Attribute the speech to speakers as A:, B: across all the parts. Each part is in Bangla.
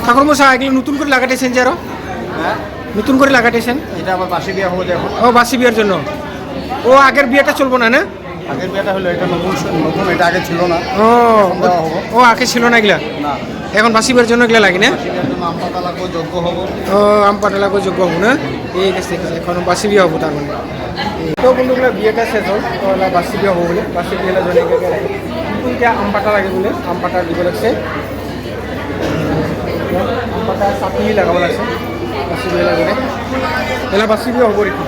A: ঠাকুর মশাই এগুলো নতুন করে লাগাতেছেন যে আরো
B: হ্যাঁ,
A: নতুন করে লাগাতেছেন?
B: এটা আবার বাসি বিয়া হবো দেখো।
A: ও বাসি বিয়ের জন্য। ও আগের বিয়েটা চলবো না না?
B: আগের বিয়াটা হলো, এটা নতুন নতুন, এটা আগে ছিল না।
A: ও
B: এখন দেওয়া হবো।
A: ও আগে ছিল না এগুলা,
B: না,
A: এখন বাসি বিয়ের জন্য এগুলা লাগে না?
B: বাসি বিয়ার জন্য আম পাতা লাগবো, যোগ্য হবো।
A: ও আম পাটা লাগবে যোগ্য হবো না? ঠিক আছে ঠিক আছে, এখন বাসি বিয়ে হবো তার মানে। তো বন্ধুগুলো বিয়েটা শেষ হল, তো বাসি বিয়ে হবো বলে বাসি বিয়ে হলে জনে কিন্তু এটা আম পাটা লাগে বলে আম পাটা দিব লাগছে, আম পাটা চাটনি লাগাবো লাগছে বাসি বিয়ে লাগে এলা বাসি বিয়ে হবো রেখি।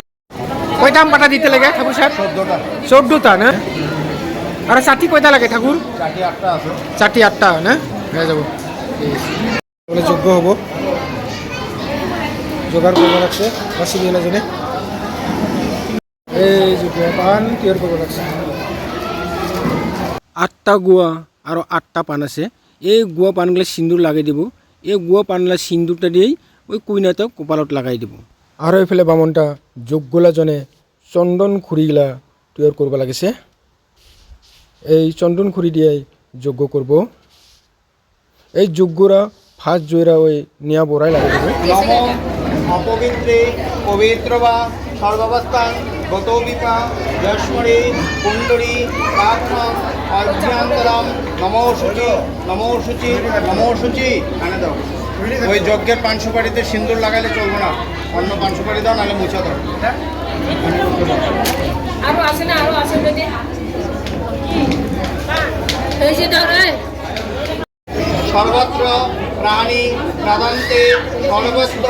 A: কয়টা আম পাটা দিতে লাগে ঠাকুর সাহেব?
B: 14টা।
A: 14টা না? আর চাটি কয়টা লাগে ঠাকুর?
B: চাটি 8টা আছে।
A: চাটি 8টা না হয়ে যাব। বলে যোগ্য হবো, জোগাড় করবো লাগছে বাসি বিয়ে জনে। এই যে পান তৈরি করবো লাগছে। 8টা গুয়া আর 8টা পান আছে। এই গুয়া পানগুলো সিন্দুর লাগাই দিব। এই গুয়া পানগুলা সিন্দুরটা দিয়েই ওই কুইনাটা কপালত লাগাই দিব। আর এইফালে বামনটা যোগ্যলা জনে চন্দন খুড়িগুলা তৈরি করবো লাগিছে। এই চন্দন খুড়ি দিয়ে যজ্ঞ করব। এই যজ্ঞরা ফার্স্ট জয়রা ওই নিয়া বড়াই লাগাই দেবো।
B: নম অপবিত্রে পবিত্র বা সর্বাবস্থান গতবিপা যশ্বরী কুণ্ডরী কাক্ষম অভ্যন্তরম নমঃশুচি নমঃশুচি নমঃশুচি আনে দাও। ওই যজ্ঞের পান সুপারিতে সিন্দুর লাগাইলে চলবে না, অন্য পান সুপারি দাও, নাহলে মুছে দাও।
C: আরো আছে না, আরো আছে যদি এই যে দাও রে।
B: সর্বত্র প্রাণী প্রাদান্তে সর্বস্ত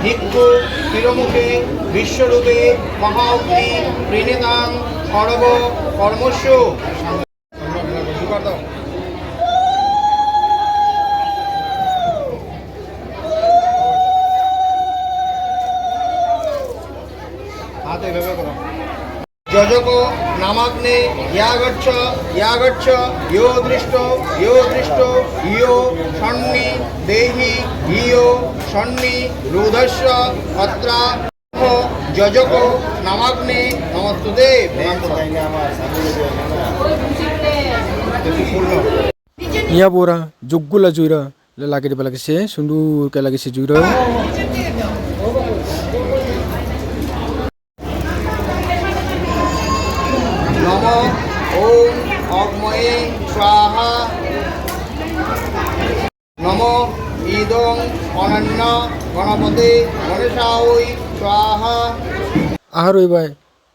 B: ভিক্ষু তিরমুখে বিশ্বরূপে মহাগ্নি প্রিণেতাং সর্ব কর্মস্য। হাত এভাবে করো। যজক নামাগ্নে ইয়াগচ্ছ ইয়াগচ্ছ ইয়ো দৃষ্ট ইয়ো সন্নি দেহি ইয়ো সন্নি রুধস্য অত্রা যজক নামাগ্নে নমস্তুতে।
A: নিয়া বড়া যোগ্যলা জুইরা লাগিয়ে দিব লাগিছে, সুন্দরকে লাগিছে জুইরা।
B: নম ওম অগ্ময়ে স্বাহা নম ইদং অনন্য গণপতি গণেশাই স্বাহা।
A: আর এবার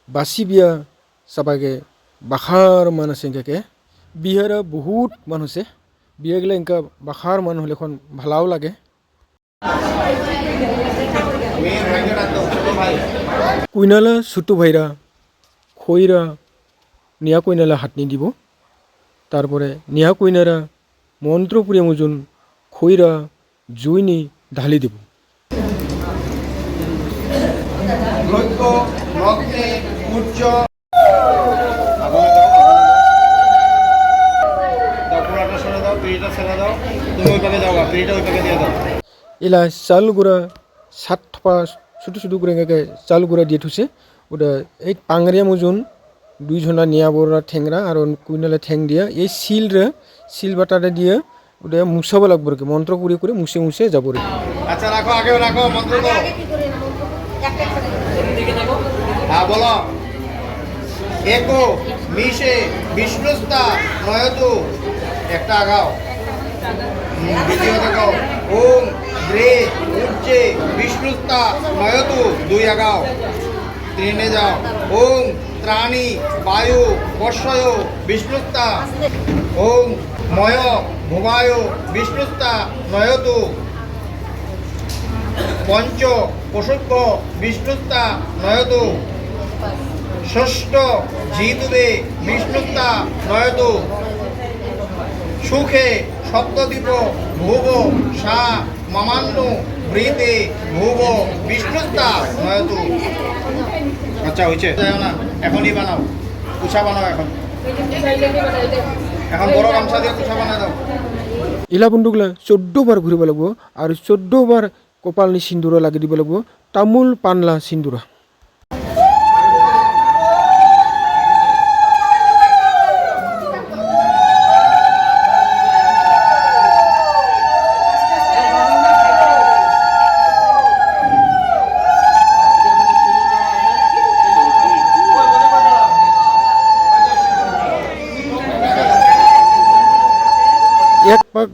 A: বাসি বিয়া সবাইকে বাখার মানুষ এঁকে বিহারে বহুত মানুষে বিয়ে গেলে এঁকা বাখার মানুষ হলে এখন ভালাও লাগে।
B: মেয়ের ভাইকে ডাক দাও, ছোট ভাই।
A: কুইনালা ছোটো ভাইরা খইরা নিয়া কইনালা হাতনি দিব। তারপরে নিয়া কইনারা মন্ত্র পুড়িয়ে মজুন খইরা জুইনি ঢালি দিব।
B: লক্ষ্য লগ্নে উচ্চ পুরাটা সরে দাও, পিড়িটা ছেড়ে দাও। তুমি ওই পাকে যাও, পিড়িটা ওই পাকে দিয়ে দাও।
A: এলা চাল গুঁড়া 7 থপা ছোটো ছোটো করে এঁকে চাল গুঁড়া দিয়ে থৈছে। ওটা এই পাংরিয়া মজুন 2 জনা নিয়া বড়া ঠেংরা আর কুইনালে ঠেং দিয়া এই শিল বাটাটা দিয়ে ওটা মুছাব লাগবে আর কি, মন্ত্র পুড়িয়ে করে মুছে মুছে যাবো রে।
B: আচ্ছা রাখো, আগে রাখো, মন্ত্র দাও। হ্যাঁ বলো। একো মিশে বিষ্ণুস্তা নয়তু, একটা আগাও। দ্বিতীয়টা গাও। ওম দ্রে উচ্চে বিষ্ণুস্তা নয়তু, 2 আগাও। 3 যাও। ওম ত্রাণী বায়ু বর্ষয় বিষ্ণুস্তা। ওম ময় ভুবায় বিষ্ণুস্তা নয়তু। 5 পশুক্ষ বিষ্ণুস্তা নয়তু। 6 জিতুবে বিষ্ণুস্তা নয়তু। সুখে সপ্তদ্বীপ ভুব সা মামান্নু বৃতে ভুব বিষ্ণুস্তা নয়তু। আচ্ছা হয়েছে, যাও না, এখনই বানাও, কুছা বানাও। এখন বড় গামছা দিয়ে কুছা বানাই দাও।
A: ইলা বন্ধুগুলা 14 বার ঘুরিব লাগবো আর 14 বার কপালনি সিন্দুরা লাগি দিব লাগবো, তামোল পানলা সিন্দুরা।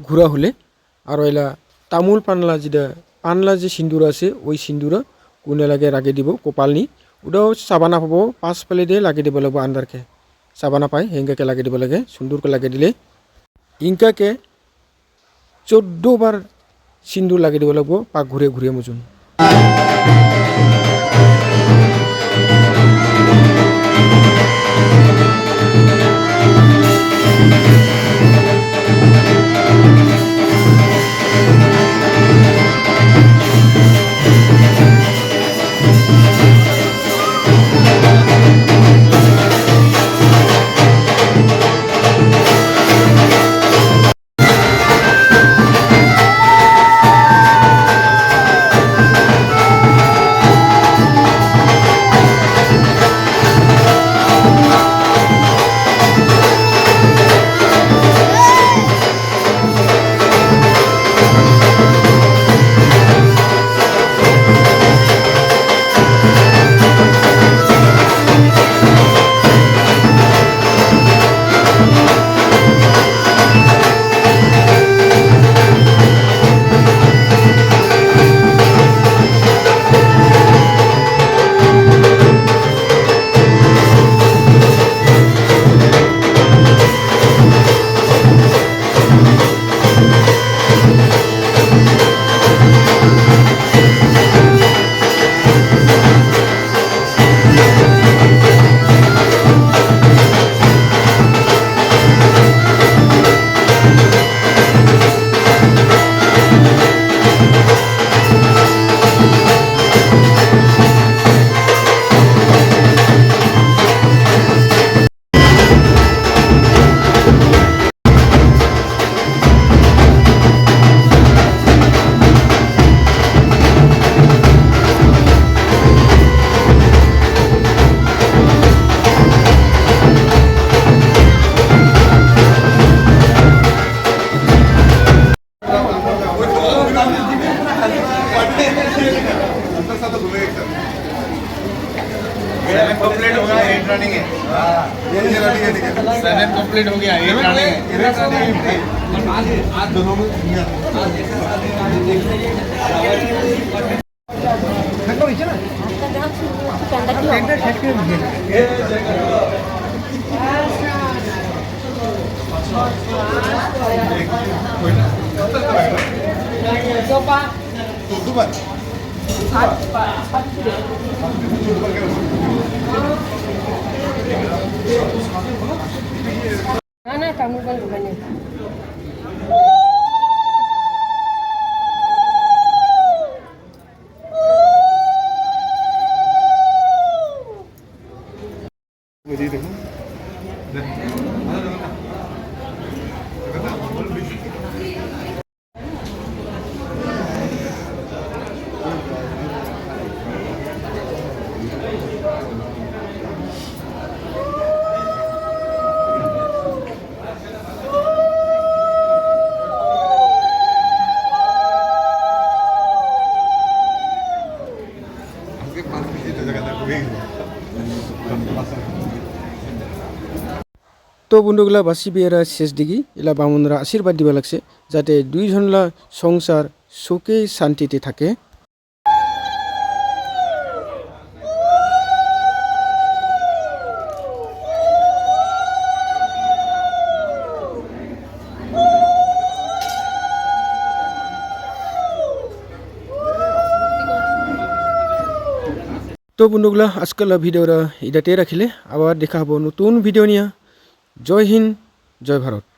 A: ঘোরা হলে আর এলা তামোল পানলা যে সিন্দুর আছে ওই সিন্দুর কোনে লাগে লাগিয়ে দিব কপালনি ওটাও চাবানা পাব পাঁচফালে দিয়ে লাগিয়ে দিব লাগব আন্দারকে চাবানা পায় হেঙ্গাকে লাগিয়ে দিব লাগে সুন্দরকে লাগিয়ে দিলে ইনকাকে 14 বার সিন্দুর লাগিয়ে দিব লাগব পাক ঘুরে ঘুরে মজুন
B: कंप्लीट हो गया 8 रनिंग है ये रनिंग है ठीक है 7 कंप्लीट हो गया 8 रनिंग है आज दोनों में
C: Mana kamu kan bukannya?
A: তো বন্ধুগুলা বাসি বিয়েরা শেষ দিকে এলা বামুনরা আশীর্বাদ দিবা লাগছে যাতে দুইজনলা সংসার সুখে শান্তিতে থাকে। তো বন্ধুগুলা আজকাল ভিডিওরা এটাতে রাখিলে আবার দেখা হবো নতুন ভিডিও নিয়ে। জয় হিন্দ, জয় ভারত।